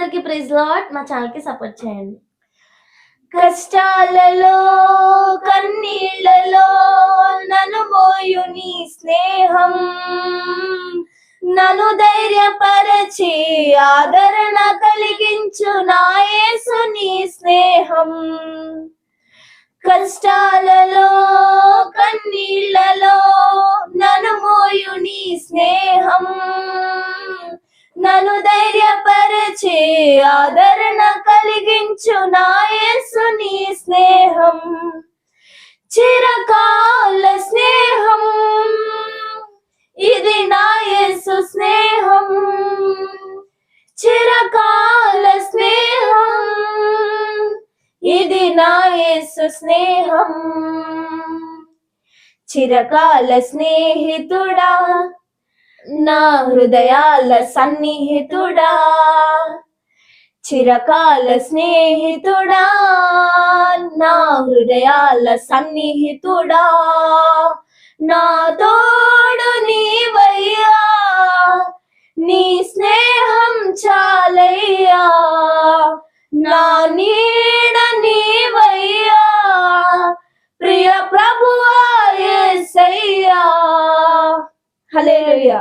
అందరికీ praise lord. మా ఛానల్‌కి సపోర్ట్ చేయండి. కష్టాలలో కన్నీళ్లలో నన్ను మోయు నీ స్నేహం, నన్ను ధైర్యపరచి ఆదరణ కలిగించు నా యేసు నీ స్నేహం. కష్టాలలో కన్నీళ్లలో నన్ను మోయు నీ స్నేహం, నన్ను ధైర్యపరచి ఆదరణ కలిగించు నా యేసు నీ స్నేహం. చిరకాల స్నేహం ఇది నా యేసు స్నేహం, చిరకాల స్నేహం ఇది నా యేసు స్నేహం. చిరకాల స్నేహితుడా, నా హృదయాల సన్నిహితుడా, చిరకాల స్నేహితుడా, నా హృదయాల సన్నిహితుడా, నా తోడు నీవయ్యా, నీ స్నేహం చాలయ్యా, నా నీడ నీవయ్యా, ప్రియ ప్రభువా యేసయ్యా. హల్లెలూయా.